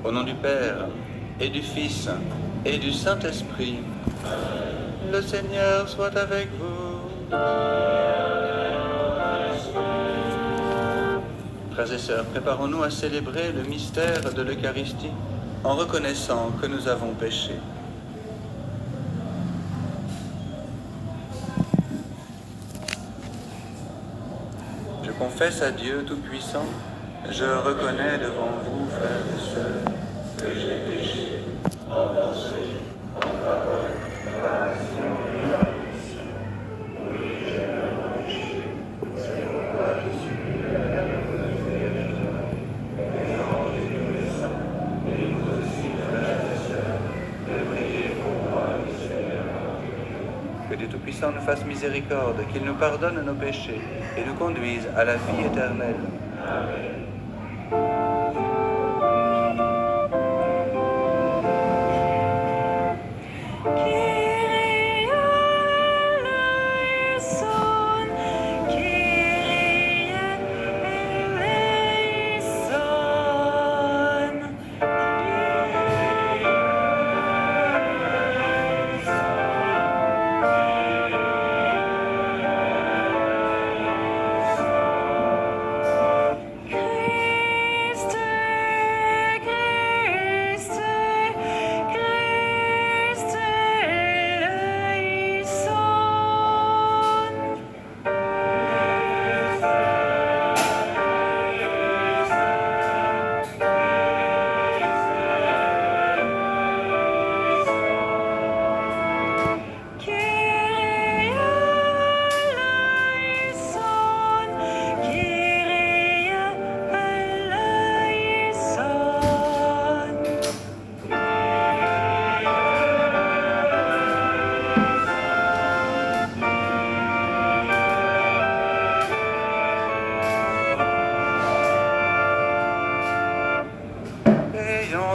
Au nom du Père, et du Fils, et du Saint-Esprit, le Seigneur soit avec vous. Frères et sœurs, préparons-nous à célébrer le mystère de l'Eucharistie en reconnaissant que nous avons péché. Je confesse à Dieu Tout-Puissant, je reconnais devant vous, frères et sœurs, que j'ai péché en pensée, en parole, en action et en omission. Oui, j'ai vraiment péché. C'est pourquoi je suis à la miséricorde. Les anges et tous les saints, et vous aussi, frères et sœurs, de prier pour moi, le Seigneur. Que Dieu Tout-Puissant nous fasse miséricorde, qu'il nous pardonne nos péchés et nous conduise à la vie éternelle. Amen.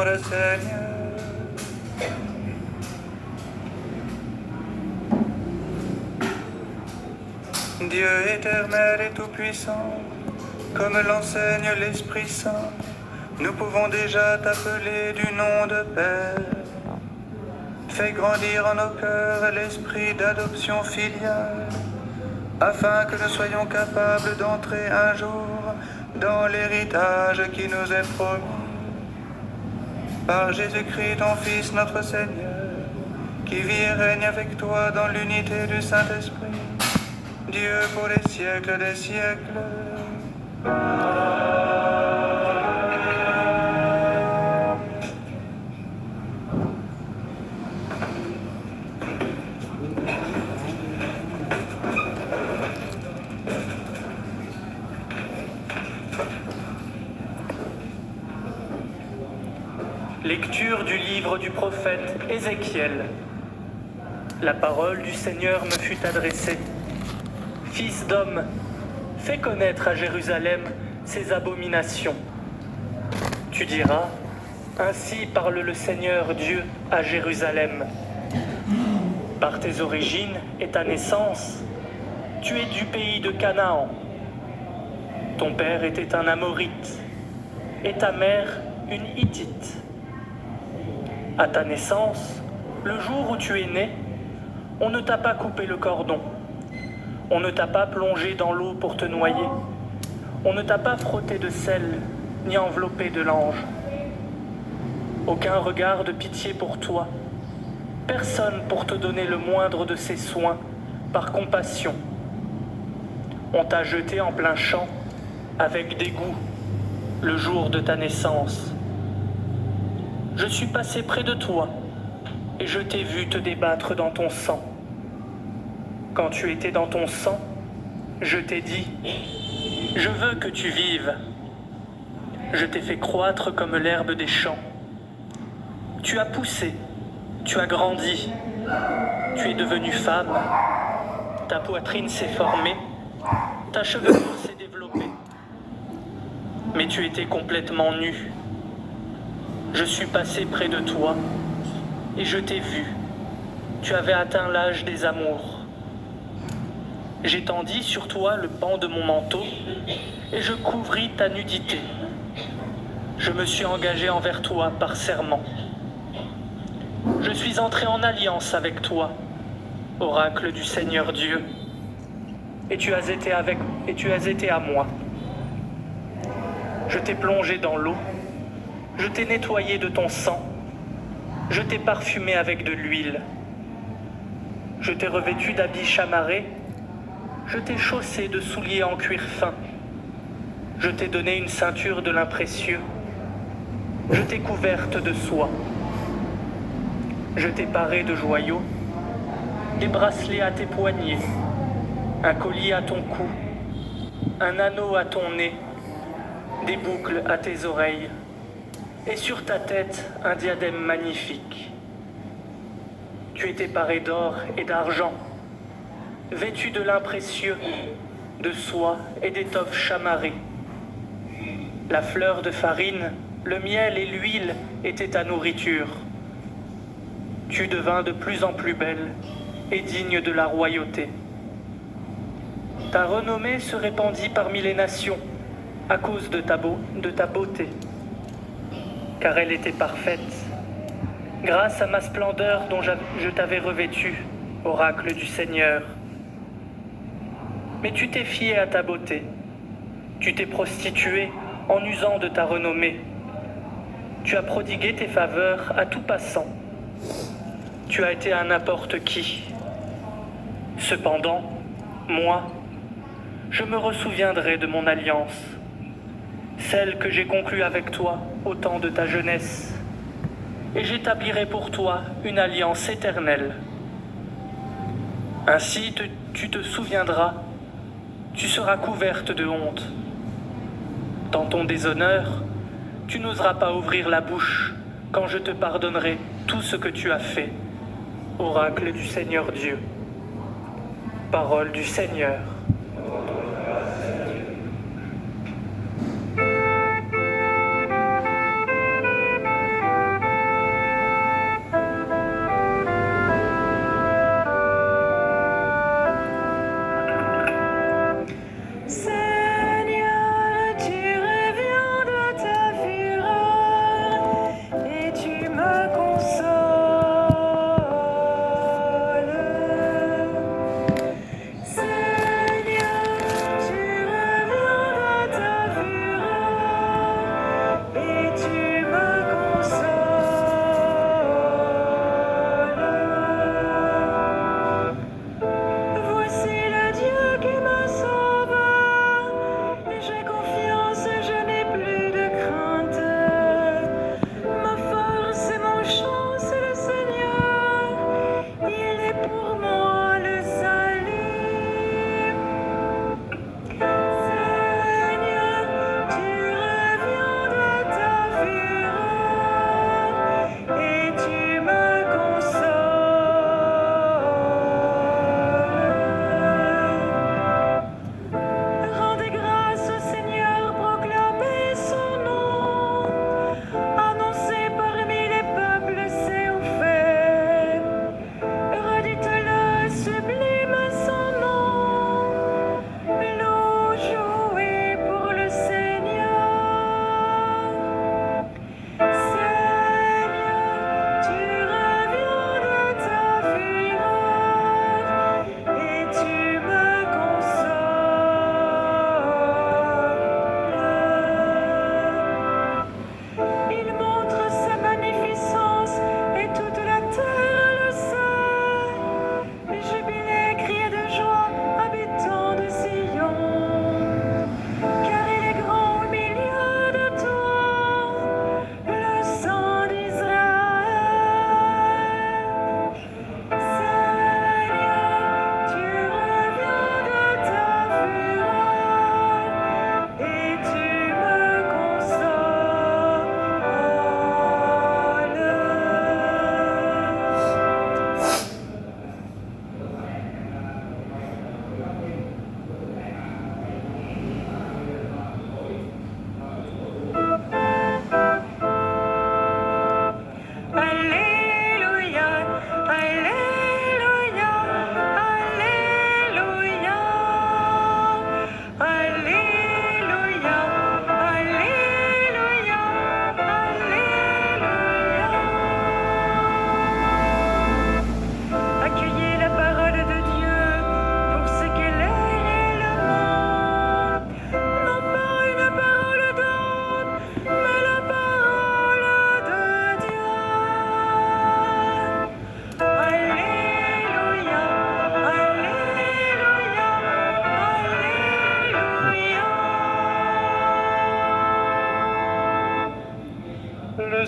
Le Seigneur. Dieu éternel et tout-puissant, comme l'enseigne l'Esprit Saint, nous pouvons déjà t'appeler du nom de Père. Fais grandir en nos cœurs l'esprit d'adoption filiale, afin que nous soyons capables d'entrer un jour dans l'héritage qui nous est promis. Par Jésus-Christ, ton Fils, notre Seigneur, qui vit et règne avec toi dans l'unité du Saint-Esprit, Dieu pour les siècles des siècles. Lecture du livre du prophète Ézéchiel. La parole du Seigneur me fut adressée. Fils d'homme, fais connaître à Jérusalem ses abominations. Tu diras, ainsi parle le Seigneur Dieu à Jérusalem. Par tes origines et ta naissance, tu es du pays de Canaan. Ton père était un Amorite et ta mère une Hittite. À ta naissance, le jour où tu es né, on ne t'a pas coupé le cordon. On ne t'a pas plongé dans l'eau pour te noyer. On ne t'a pas frotté de sel, ni enveloppé de l'ange. Aucun regard de pitié pour toi. Personne pour te donner le moindre de ses soins, par compassion. On t'a jeté en plein champ, avec dégoût, le jour de ta naissance. Je suis passé près de toi, et je t'ai vu te débattre dans ton sang. Quand tu étais dans ton sang, je t'ai dit, je veux que tu vives. Je t'ai fait croître comme l'herbe des champs. Tu as poussé, tu as grandi, tu es devenue femme. Ta poitrine s'est formée, ta chevelure s'est développée. Mais tu étais complètement nue. Je suis passé près de toi et je t'ai vu. Tu avais atteint l'âge des amours. J'étendis sur toi le pan de mon manteau et je couvris ta nudité. Je me suis engagé envers toi par serment. Je suis entré en alliance avec toi, oracle du Seigneur Dieu, et tu as été à moi. Je t'ai plongé dans l'eau, je t'ai nettoyé de ton sang, je t'ai parfumé avec de l'huile. Je t'ai revêtu d'habits chamarrés, je t'ai chaussé de souliers en cuir fin. Je t'ai donné une ceinture de lin précieux, je t'ai couverte de soie. Je t'ai paré de joyaux, des bracelets à tes poignets, un collier à ton cou, un anneau à ton nez, des boucles à tes oreilles, et sur ta tête un diadème magnifique. Tu étais paré d'or et d'argent, vêtu de lin précieux, de soie et d'étoffes chamarrées. La fleur de farine, le miel et l'huile étaient ta nourriture. Tu devins de plus en plus belle et digne de la royauté. Ta renommée se répandit parmi les nations à cause de ta beauté, car elle était parfaite, grâce à ma splendeur dont je t'avais revêtu, oracle du Seigneur. Mais tu t'es fié à ta beauté, tu t'es prostitué en usant de ta renommée. Tu as prodigué tes faveurs à tout passant. Tu as été à n'importe qui. Cependant, moi, je me ressouviendrai de mon alliance, celle que j'ai conclue avec toi au temps de ta jeunesse, et j'établirai pour toi une alliance éternelle. Ainsi tu te souviendras, tu seras couverte de honte. Dans ton déshonneur, tu n'oseras pas ouvrir la bouche quand je te pardonnerai tout ce que tu as fait, oracle du Seigneur Dieu. Parole du Seigneur. Seigneur, tu reviens de ta fureur et tu me consoles. Seigneur,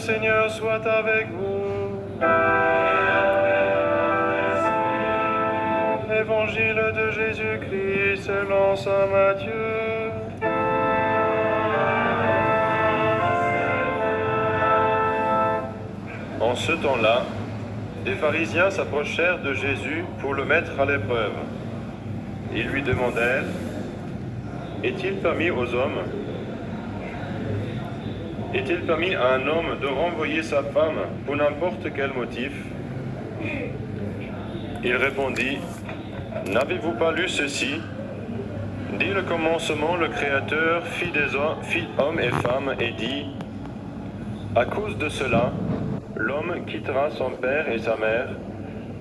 Seigneur soit avec vous. Évangile de Jésus-Christ selon saint Matthieu. En ce temps-là, des pharisiens s'approchèrent de Jésus pour le mettre à l'épreuve. Ils lui demandèrent: Est-il permis aux hommes? Est-il permis à un homme de renvoyer sa femme pour n'importe quel motif? Il répondit: N'avez-vous pas lu ceci? Dès le commencement, le Créateur fit hommes et femmes et dit: À cause de cela, l'homme quittera son père et sa mère,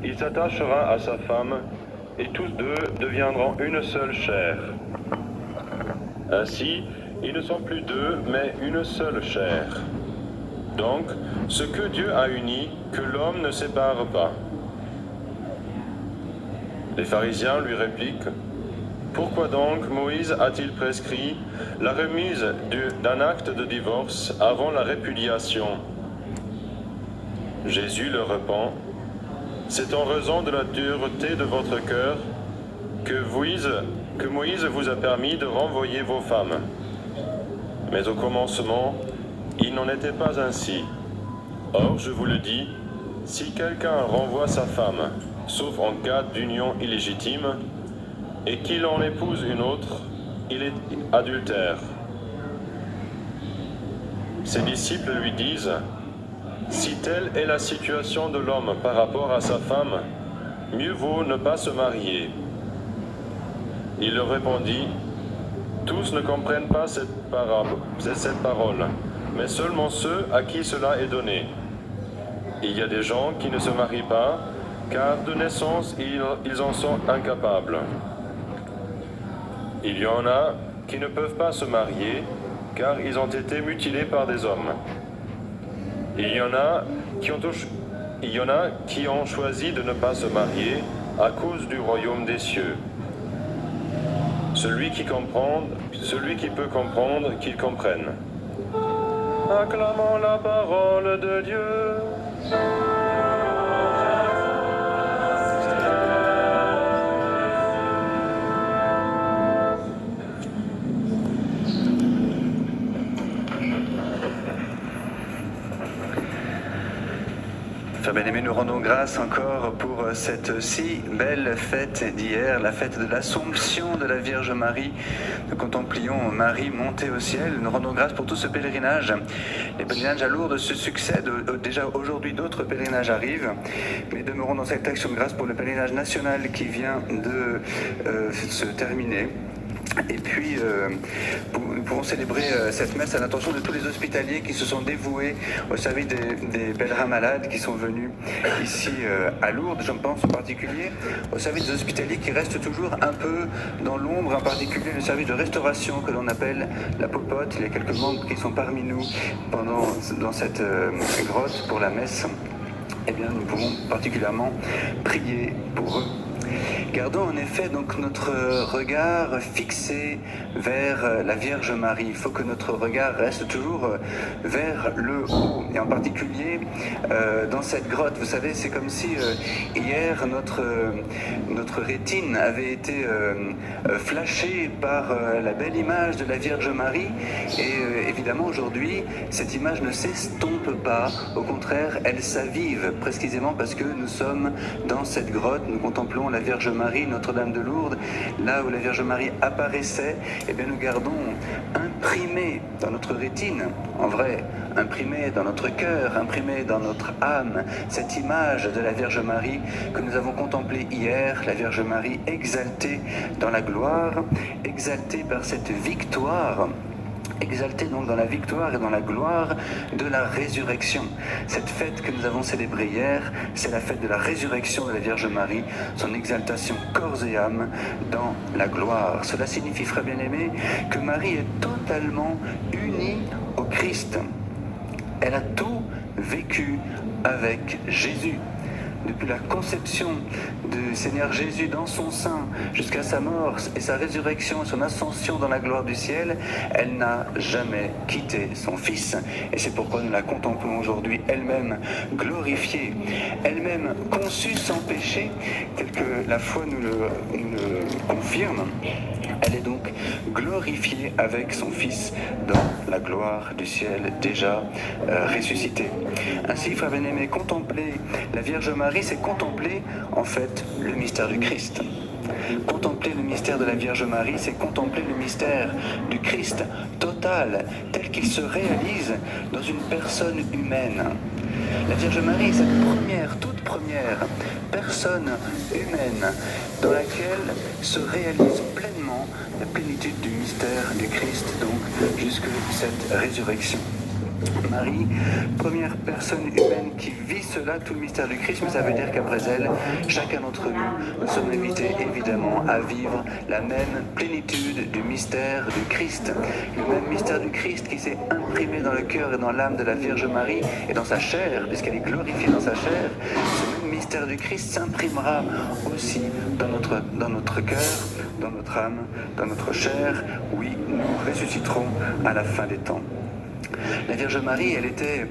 il s'attachera à sa femme, et tous deux deviendront une seule chair. Ainsi, ils ne sont plus deux, mais une seule chair. Donc, ce que Dieu a uni, que l'homme ne sépare pas. Les pharisiens lui répliquent: Pourquoi donc Moïse a-t-il prescrit la remise d'un acte de divorce avant la répudiation? Jésus leur répond: C'est en raison de la dureté de votre cœur que Moïse vous a permis de renvoyer vos femmes. Mais au commencement, il n'en était pas ainsi. Or, je vous le dis, si quelqu'un renvoie sa femme, sauf en cas d'union illégitime, et qu'il en épouse une autre, il est adultère. Ses disciples lui disent: Si telle est la situation de l'homme par rapport à sa femme, mieux vaut ne pas se marier. Il leur répondit: Tous ne comprennent pas cette parole, mais seulement ceux à qui cela est donné. Il y a des gens qui ne se marient pas, car de naissance ils en sont incapables. Il y en a qui ne peuvent pas se marier, car ils ont été mutilés par des hommes. Il y en a qui ont choisi de ne pas se marier à cause du royaume des cieux. Celui qui peut comprendre, qu'il comprenne. Acclamons la parole de Dieu. Frères bien-aimés, nous rendons grâce encore pour cette si belle fête d'hier, la fête de l'Assomption de la Vierge Marie. Nous contemplions Marie montée au ciel. Nous rendons grâce pour tout ce pèlerinage. Les pèlerinages à Lourdes se succèdent. Déjà aujourd'hui, d'autres pèlerinages arrivent. Mais demeurons dans cette action de grâce pour le pèlerinage national qui vient de se terminer. Et puis, nous pouvons célébrer cette messe à l'intention de tous les hospitaliers qui se sont dévoués au service des pèlerins malades qui sont venus ici à Lourdes, je pense en particulier, au service des hospitaliers qui restent toujours un peu dans l'ombre, en particulier le service de restauration que l'on appelle la popote. Il y a quelques membres qui sont parmi nous dans cette grotte pour la messe. Eh bien, nous pouvons particulièrement prier pour eux. Gardons en effet donc notre regard fixé vers la Vierge Marie. Il faut que notre regard reste toujours vers le haut. Et en particulier dans cette grotte, vous savez, c'est comme si hier notre rétine avait été flashée par la belle image de la Vierge Marie. Et évidemment aujourd'hui, cette image ne s'estompe pas. Au contraire, elle s'avive précisément parce que nous sommes dans cette grotte, nous contemplons la Vierge Marie, Notre-Dame de Lourdes, là où la Vierge Marie apparaissait. Eh bien, nous gardons imprimé dans notre rétine, en vrai, imprimé dans notre cœur, imprimé dans notre âme, cette image de la Vierge Marie que nous avons contemplée hier, la Vierge Marie exaltée dans la gloire, exaltée par cette victoire, exalté donc dans la victoire et dans la gloire de la résurrection. Cette fête que nous avons célébrée hier, c'est la fête de la résurrection de la Vierge Marie, son exaltation corps et âme dans la gloire. Cela signifie, frères bien-aimés, que Marie est totalement unie au Christ. Elle a tout vécu avec Jésus. depuis la conception du Seigneur Jésus dans son sein jusqu'à sa mort et sa résurrection et son ascension dans la gloire du ciel, elle n'a jamais quitté son Fils. Et c'est pourquoi nous la contemplons aujourd'hui, elle-même glorifiée, elle-même conçue sans péché, tel que la foi nous le confirme. Elle est donc glorifiée avec son Fils dans la gloire du ciel déjà ressuscité. Ainsi, frères bien-aimés, contempler la Vierge Marie, c'est contempler en fait le mystère du Christ. Contempler le mystère de la Vierge Marie, c'est contempler le mystère du Christ total, tel qu'il se réalise dans une personne humaine. La Vierge Marie est cette toute première personne humaine dans laquelle se réalise pleinement la plénitude du mystère du Christ, donc jusque cette résurrection. Marie, première personne humaine qui vit cela, tout le mystère du Christ, mais ça veut dire qu'après elle, chacun d'entre nous sommes invités évidemment à vivre la même plénitude du mystère du Christ. Le même mystère du Christ qui s'est imprimé dans le cœur et dans l'âme de la Vierge Marie et dans sa chair, puisqu'elle est glorifiée dans sa chair. Ce même mystère du Christ s'imprimera aussi dans notre cœur, dans notre âme, dans notre chair. Oui, nous ressusciterons à la fin des temps. La Vierge Marie, elle était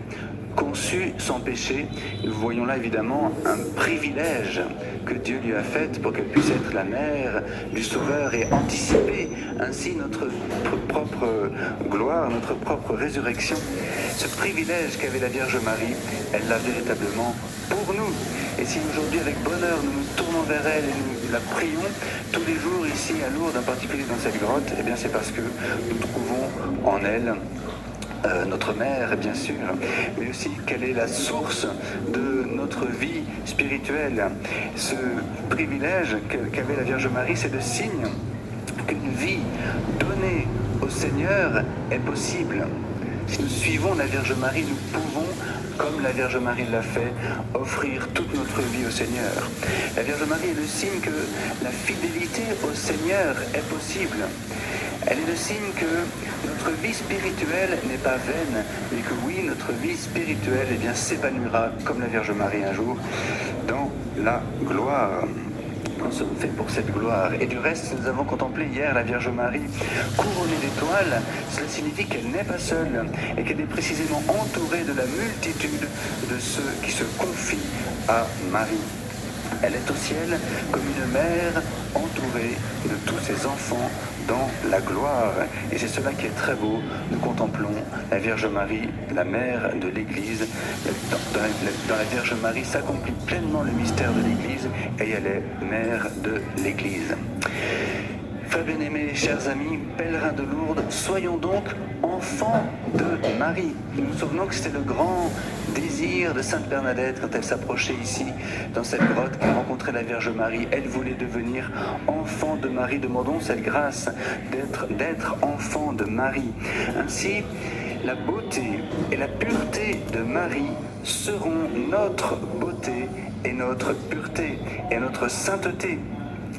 conçue sans péché. Nous voyons là évidemment un privilège que Dieu lui a fait pour qu'elle puisse être la mère du Sauveur et anticiper ainsi notre propre gloire, notre propre résurrection. Ce privilège qu'avait la Vierge Marie, elle l'a véritablement pour nous. Et si aujourd'hui, avec bonheur, nous nous tournons vers elle et nous la prions tous les jours ici à Lourdes, en particulier dans cette grotte, eh bien c'est parce que nous trouvons en elle notre mère, bien sûr, mais aussi quelle est la source de notre vie spirituelle. Ce privilège qu'avait la Vierge Marie, c'est le signe qu'une vie donnée au Seigneur est possible. Si nous suivons la Vierge Marie, nous pouvons, comme la Vierge Marie l'a fait, offrir toute notre vie au Seigneur. La Vierge Marie est le signe que la fidélité au Seigneur est possible. Elle est le signe que notre vie spirituelle n'est pas vaine, mais que oui, notre vie spirituelle s'épanouira, comme la Vierge Marie un jour, dans la gloire. Nous sommes faits pour cette gloire. Et du reste, nous avons contemplé hier la Vierge Marie couronnée d'étoiles. Cela signifie qu'elle n'est pas seule et qu'elle est précisément entourée de la multitude de ceux qui se confient à Marie. Elle est au ciel comme une mère entourée de tous ses enfants dans la gloire. Et c'est cela qui est très beau. Nous contemplons la Vierge Marie, la mère de l'Église. Dans la Vierge Marie s'accomplit pleinement le mystère de l'Église et elle est mère de l'Église. Frères bien-aimés, chers amis, pèlerins de Lourdes, soyons donc enfants de Marie. Nous nous souvenons que c'était le grand désir de Sainte Bernadette quand elle s'approchait ici, dans cette grotte, qu'elle rencontrait la Vierge Marie. Elle voulait devenir enfant de Marie. Demandons cette grâce d'être enfant de Marie. Ainsi, la beauté et la pureté de Marie seront notre beauté et notre pureté et notre sainteté.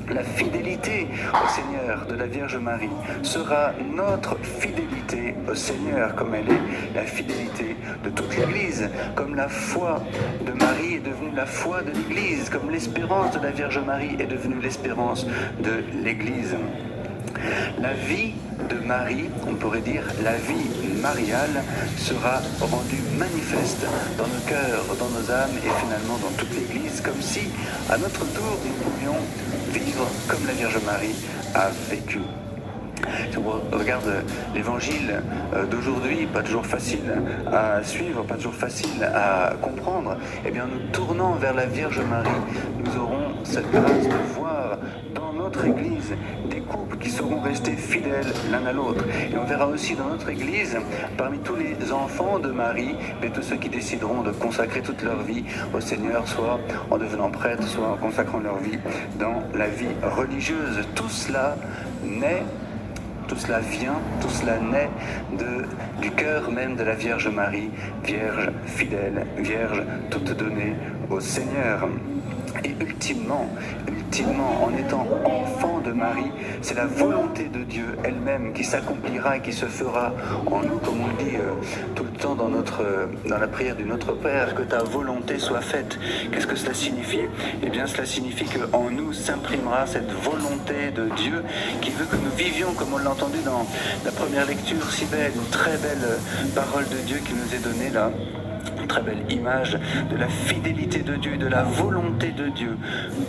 La fidélité au Seigneur de la Vierge Marie sera notre fidélité au Seigneur, comme elle est la fidélité de toute l'Église, comme la foi de Marie est devenue la foi de l'Église, comme l'espérance de la Vierge Marie est devenue l'espérance de l'Église. La vie de Marie, on pourrait dire la vie mariale, sera rendue manifeste dans nos cœurs, dans nos âmes et finalement dans toute l'Église, comme si, à notre tour, nous pouvions vivre comme la Vierge Marie a vécu. Si on regarde l'évangile d'aujourd'hui, pas toujours facile à suivre, pas toujours facile à comprendre, eh bien nous tournant vers la Vierge Marie, nous aurons cette grâce de voir dans notre Église des couples qui seront restés fidèles l'un à l'autre. Et on verra aussi dans notre Église, parmi tous les enfants de Marie, mais tous ceux qui décideront de consacrer toute leur vie au Seigneur, soit en devenant prêtres, soit en consacrant leur vie dans la vie religieuse. Tout cela naît, tout cela vient, tout cela naît du cœur même de la Vierge Marie, Vierge fidèle, Vierge toute donnée au Seigneur. Et ultimement, en étant enfant de Marie, c'est la volonté de Dieu elle-même qui s'accomplira et qui se fera en nous, comme on le dit tout le temps dans la prière du Notre Père, que ta volonté soit faite. Qu'est-ce que cela signifie? Eh bien, cela signifie qu'en nous s'imprimera cette volonté de Dieu qui veut que nous vivions, comme on l'a entendu dans la première lecture, si belle, une très belle parole de Dieu qui nous est donnée là. Une très belle image de la fidélité de Dieu, de la volonté de Dieu,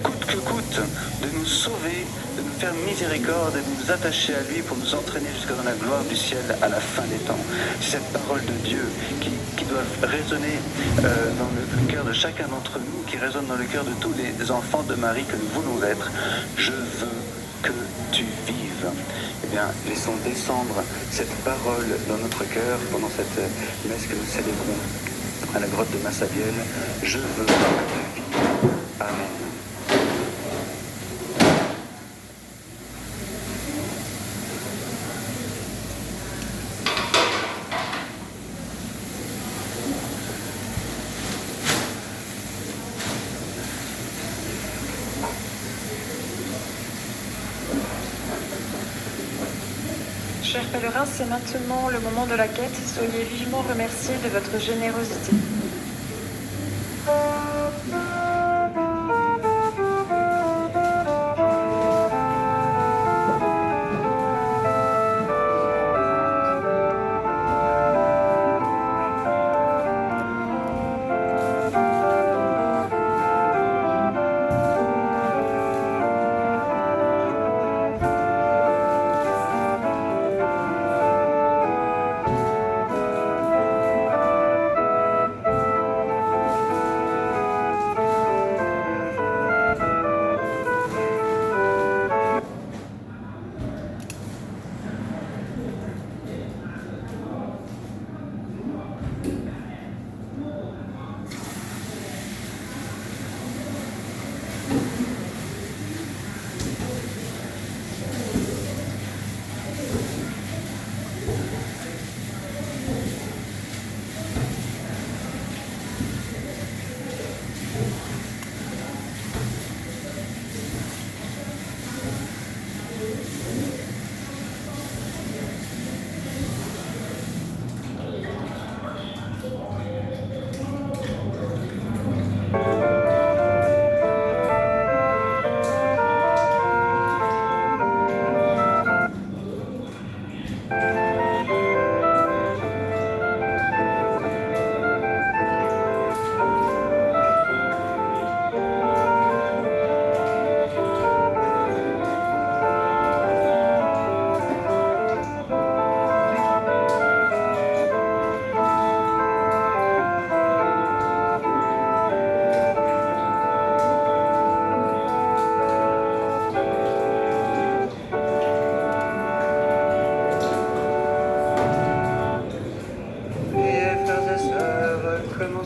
coûte que coûte, de nous sauver, de nous faire miséricorde et de nous attacher à lui pour nous entraîner jusqu'à dans la gloire du ciel à la fin des temps. C'est cette parole de Dieu qui doit résonner dans le cœur de chacun d'entre nous, qui résonne dans le cœur de tous les enfants de Marie que nous voulons être. Je veux que tu vives. Eh bien, laissons descendre cette parole dans notre cœur pendant cette messe que nous célébrons à la grotte de Massabielle. Je veux que tu vives. Amen. Chers pèlerins, c'est maintenant le moment de la quête. Soyez vivement remerciés de votre générosité.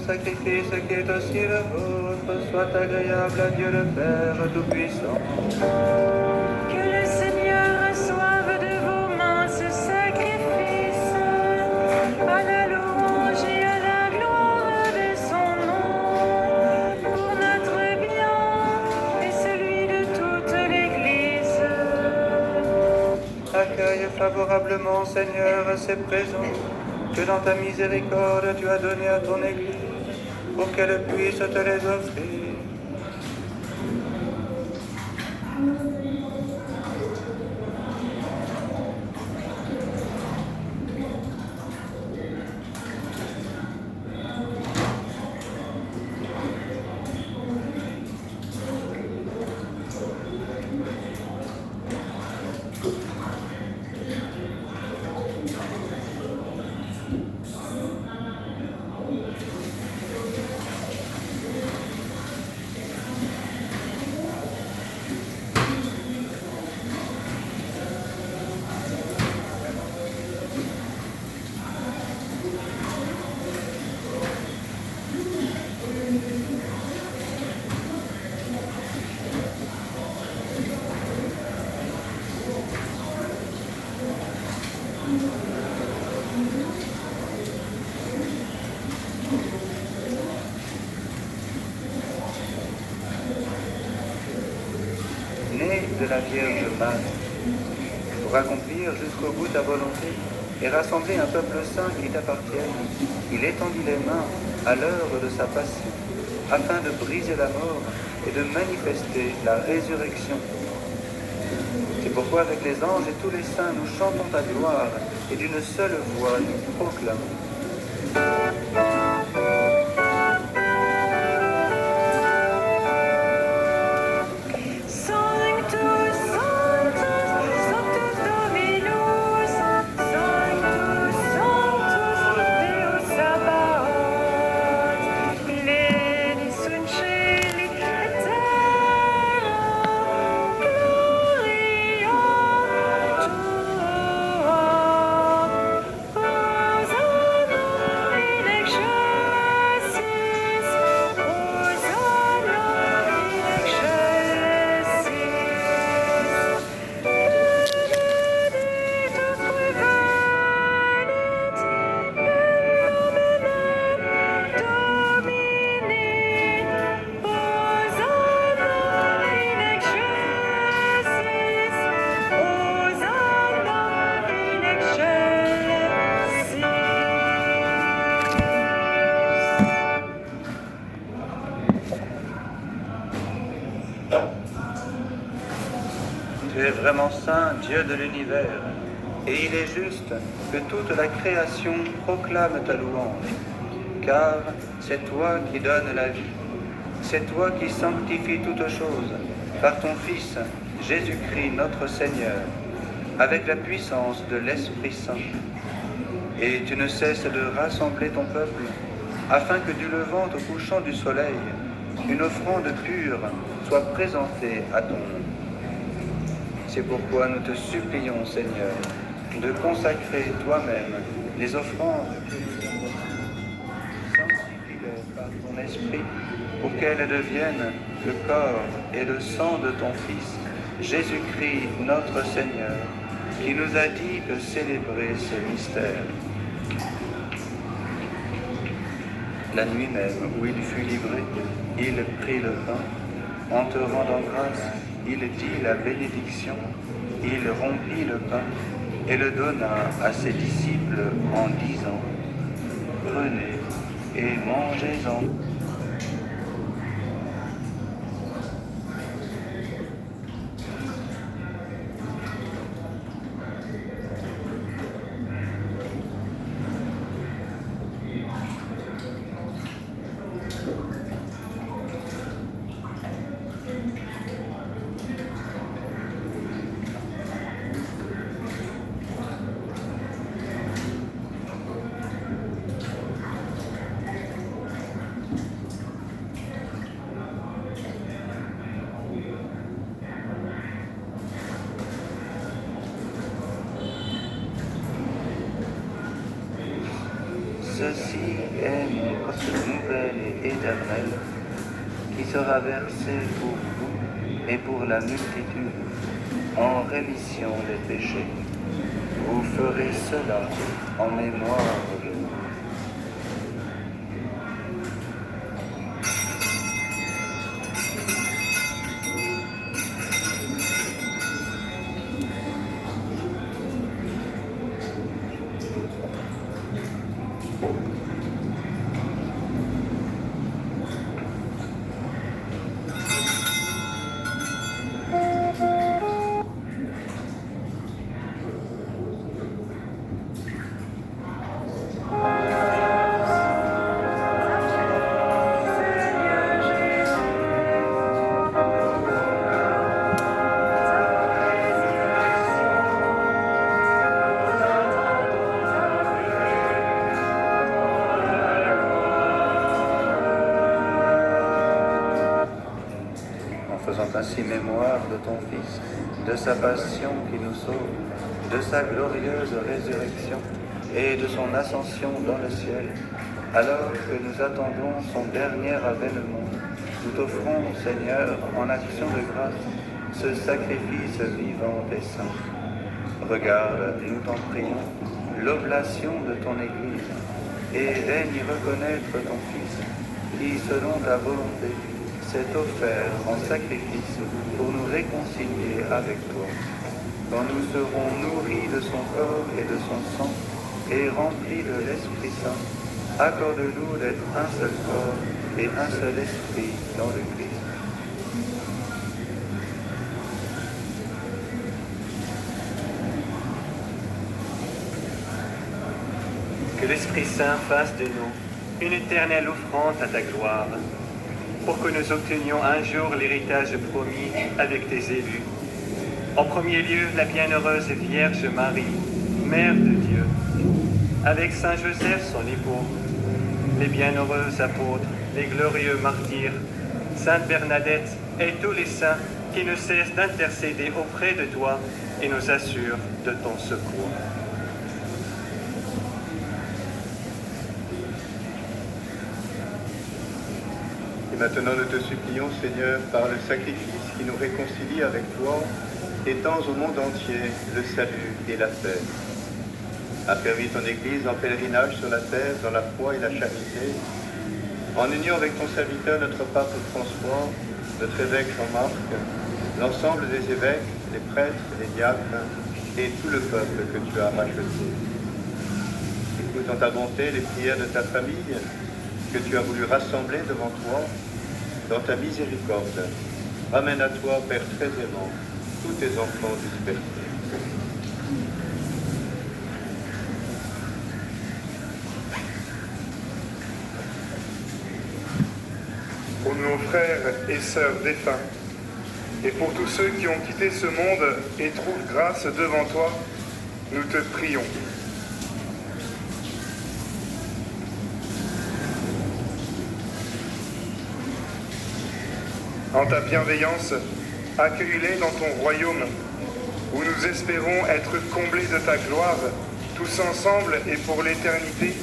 Sacrifice qui est aussi le vôtre soit agréable à Dieu le Père Tout-Puissant. Que le Seigneur reçoive de vos mains ce sacrifice, à la louange et à la gloire de son nom, pour notre bien et celui de toute l'Église. Accueille favorablement, Seigneur, ces présents que dans ta miséricorde tu as donné à ton Église, pour qu'elle puisse te les offrir. Vierge Marie, pour accomplir jusqu'au bout ta volonté et rassembler un peuple saint qui t'appartienne, il étendit les mains à l'heure de sa passion, afin de briser la mort et de manifester la résurrection. C'est pourquoi avec les anges et tous les saints, nous chantons ta gloire et d'une seule voix nous proclamons. Tu es vraiment saint, Dieu de l'univers, et il est juste que toute la création proclame ta louange, car c'est toi qui donnes la vie, c'est toi qui sanctifies toutes choses par ton Fils, Jésus-Christ notre Seigneur, avec la puissance de l'Esprit Saint. Et tu ne cesses de rassembler ton peuple, afin que du levant au couchant du soleil, une offrande pure soit présentée à ton nom. C'est pourquoi nous te supplions, Seigneur, de consacrer toi-même les offrandes. Sanctifie-les par ton esprit pour qu'elles deviennent le corps et le sang de ton Fils, Jésus-Christ notre Seigneur, qui nous a dit de célébrer ce mystère. La nuit même où il fut livré, il prit le pain. En te rendant grâce, il dit la bénédiction, il rompit le pain et le donna à ses disciples en disant : « Prenez et mangez-en. » Ceci est mon corps nouvel et éternel, qui sera versé pour vous et pour la multitude, en rémission des péchés. Vous ferez cela en mémoire de moi. Faisant ainsi mémoire de ton Fils, de sa passion qui nous sauve, de sa glorieuse résurrection et de son ascension dans le ciel, alors que nous attendons son dernier avènement, nous t'offrons, Seigneur, en action de grâce, ce sacrifice vivant et saint. Regarde, nous t'en prions, l'oblation de ton Église, et daigne reconnaître ton Fils, qui, selon ta volonté, s'est offert en sacrifice pour nous réconcilier avec toi. Quand nous serons nourris de son corps et de son sang et remplis de l'Esprit Saint, accorde-nous d'être un seul corps et un seul esprit dans le Christ. Que l'Esprit Saint fasse de nous une éternelle offrande à ta gloire, pour que nous obtenions un jour l'héritage promis avec tes élus. En premier lieu, la bienheureuse Vierge Marie, Mère de Dieu, avec Saint Joseph, son époux, les bienheureux apôtres, les glorieux martyrs, Sainte Bernadette et tous les saints qui ne cessent d'intercéder auprès de toi et nous assurent de ton secours. Et maintenant nous te supplions, Seigneur, par le sacrifice qui nous réconcilie avec toi, étends au monde entier le salut et la paix. Affermis ton Église en pèlerinage sur la terre, dans la foi et la charité, en union avec ton serviteur, notre pape François, notre évêque Jean-Marc, l'ensemble des évêques, les prêtres, les diacres et tout le peuple que tu as racheté. Écoute en ta bonté les prières de ta famille, que tu as voulu rassembler devant toi, dans ta miséricorde. Ramène à toi, Père très aimant, tous tes enfants dispersés. Pour nos frères et sœurs défunts, et pour tous ceux qui ont quitté ce monde et trouvent grâce devant toi, nous te prions. En ta bienveillance, accueille-les dans ton royaume, où nous espérons être comblés de ta gloire, tous ensemble et pour l'éternité,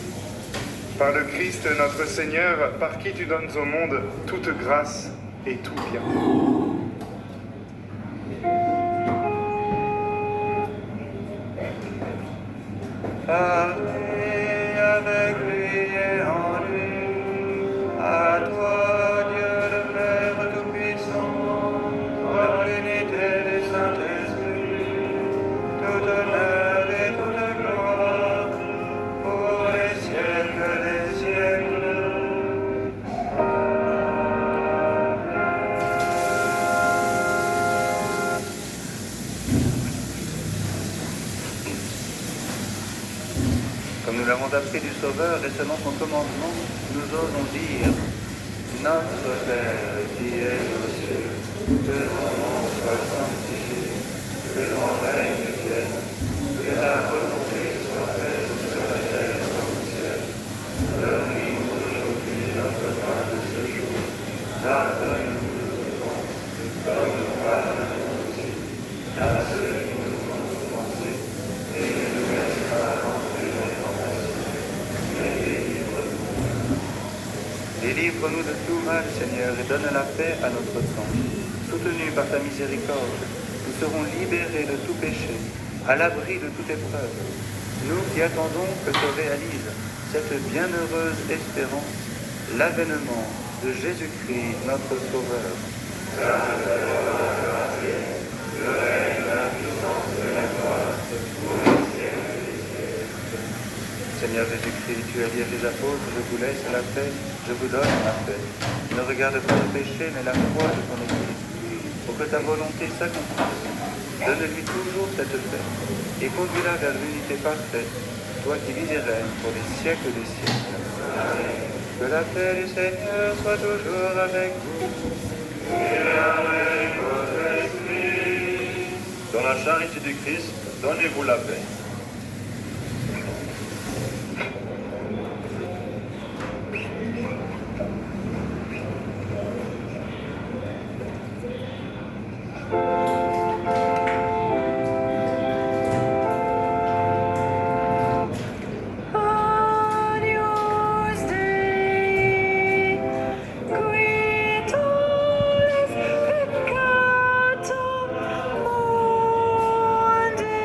par le Christ notre Seigneur, par qui tu donnes au monde toute grâce et tout bien. Parlez avec lui et en lui, à toi, Dieu le Père Tout-Puissant, dans l'unité du Saint-Esprit, tout honneur et toute gloire, pour les siècles des siècles. Comme nous l'avons appris du Sauveur et selon son commandement, nous osons dire: Notre Père qui es aux cieux, que ton nom soit sanctifié, que ton règne vienne, que ta volonté soit faite sur la terre comme au ciel. Donne-nous aujourd'hui notre pain de ce jour. Pardonne-nous nos offenses, comme nous pardonnons aussi à ceux qui nous ont offensés, et ne nous laisse pas entrer dans les tentations, mais délivre-nous. Délivre-nous de tout mal, Seigneur, et donne la paix à notre temps. Soutenus par ta miséricorde, nous serons libérés de tout péché, à l'abri de toute épreuve. Nous qui attendons que se réalise cette bienheureuse espérance, l'avènement de Jésus-Christ, notre Sauveur. Seigneur Jésus-Christ, tu as dit à tes apôtres: je vous laisse la paix, je vous donne ma paix. Ne regarde pas le péché, mais la foi de ton Église, pour que ta volonté s'accomplisse. Donne-lui toujours cette paix, et conduis-la vers l'unité parfaite, toi qui vis et règnes pour les siècles des siècles. Que la paix du Seigneur soit toujours avec vous. Et avec votre esprit. Dans la charité du Christ, donnez-vous la paix. Agnus Dei, qui tollis peccatum mundi,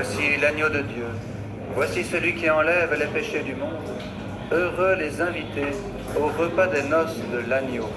Voici l'agneau de Dieu. Voici celui qui enlève les péchés du monde. Heureux les invités au repas des noces de l'agneau.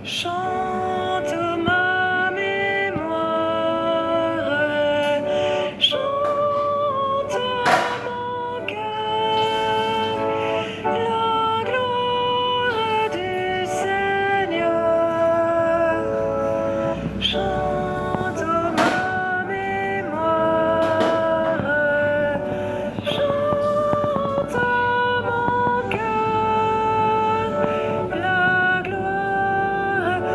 chante ma mémoire, chante mon cœur la gloire du Seigneur. Chante ma mémoire, chante mon cœur la gloire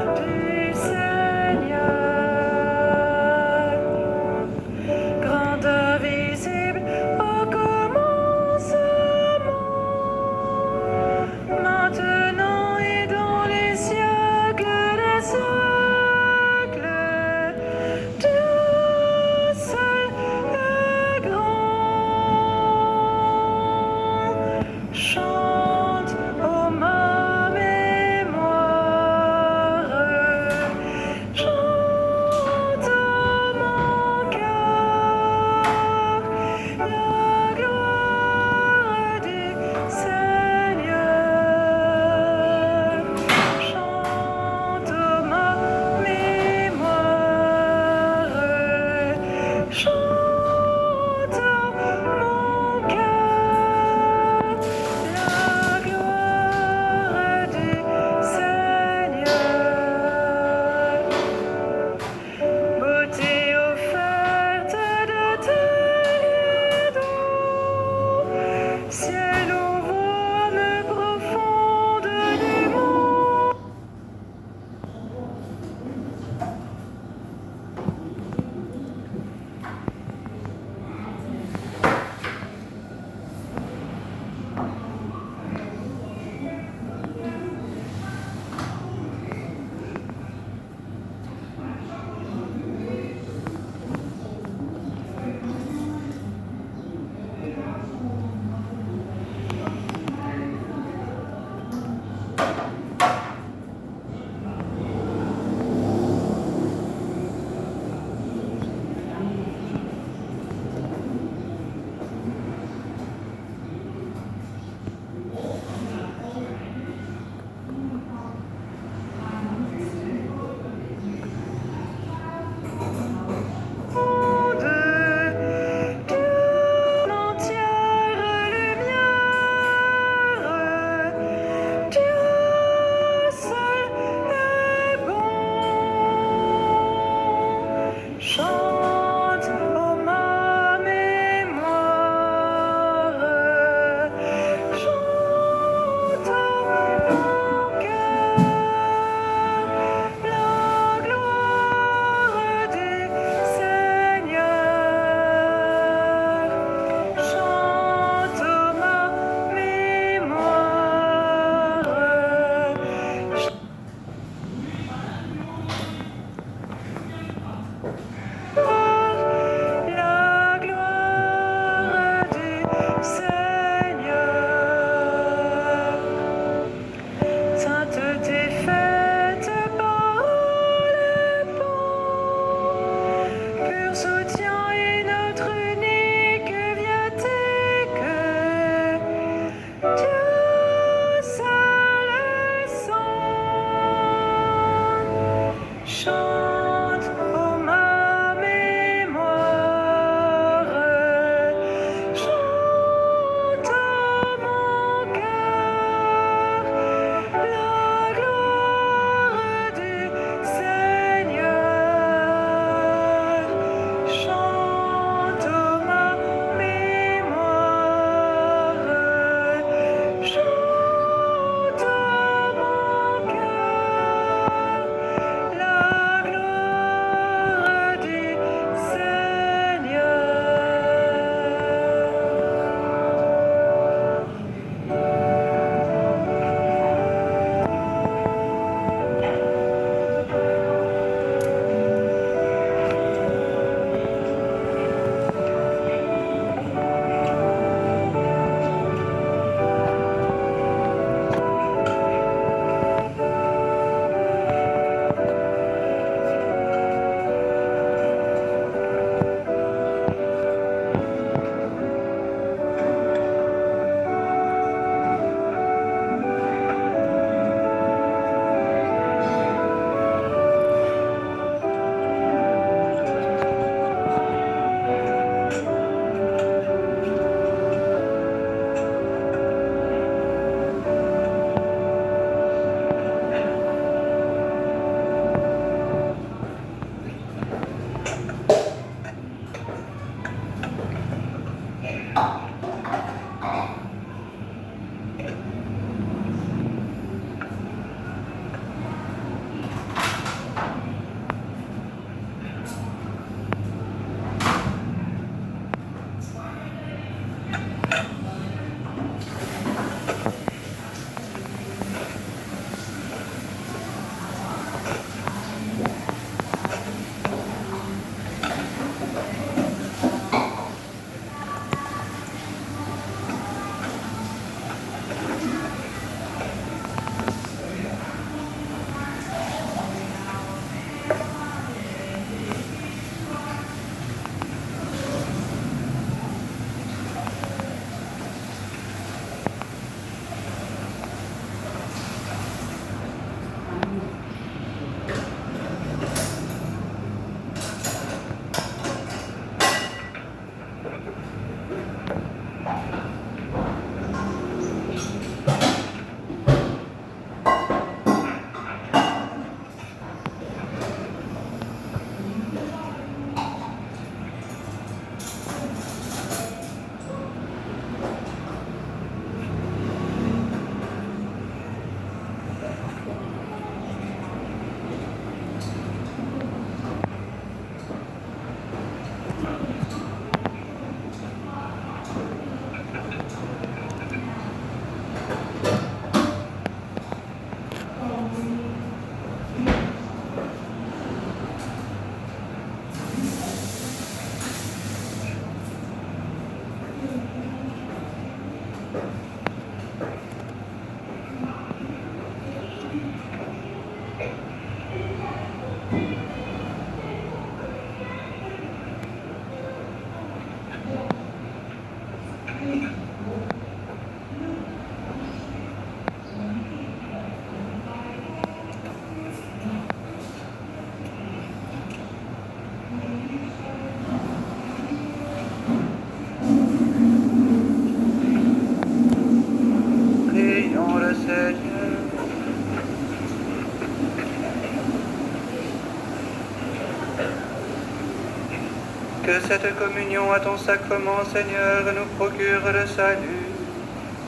Que cette communion à ton sacrement, Seigneur, nous procure le salut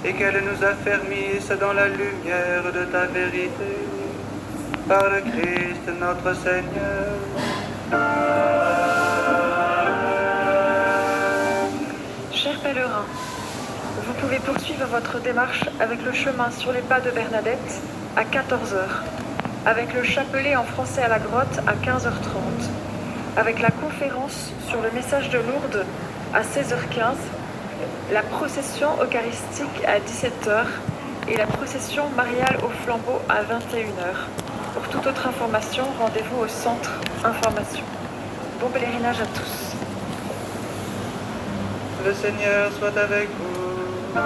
et qu'elle nous affermisse dans la lumière de ta vérité. Par le Christ notre Seigneur. Chers pèlerins, vous pouvez poursuivre votre démarche avec le chemin sur les pas de Bernadette à 14 h, avec le chapelet en français à la grotte à 15 h 30, avec la conférence sur le message de Lourdes à 16 h 15, la procession eucharistique à 17 h et la procession mariale au flambeau à 21 h. Pour toute autre information, rendez-vous au centre information. Bon pèlerinage à tous. Le Seigneur soit avec vous.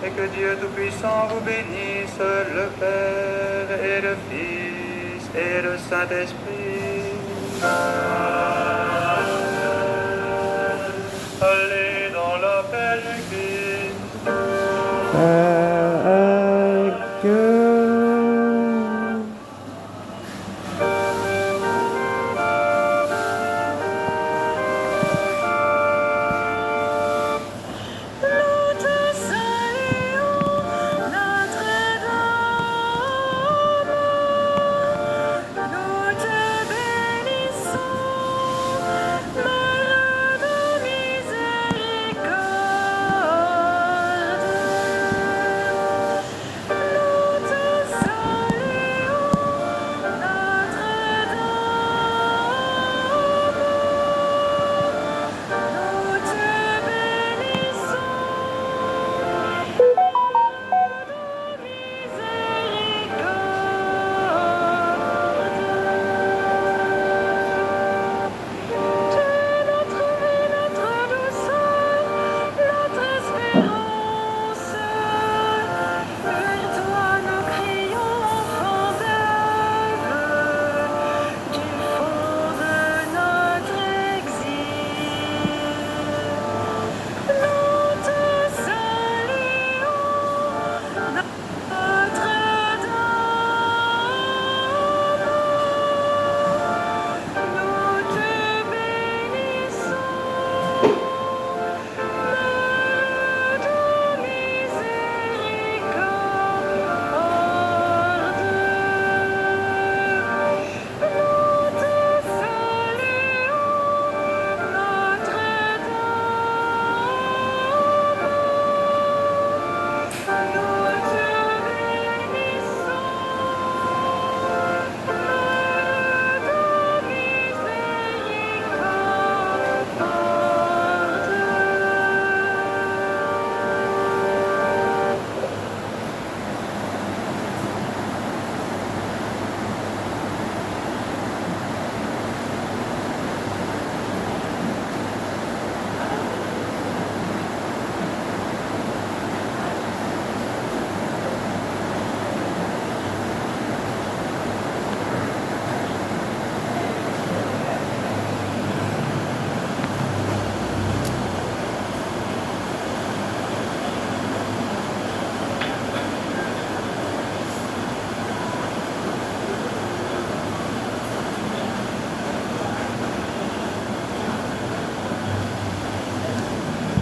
Et que Dieu Tout-Puissant vous bénisse, le Père et le Fils et le Saint-Esprit.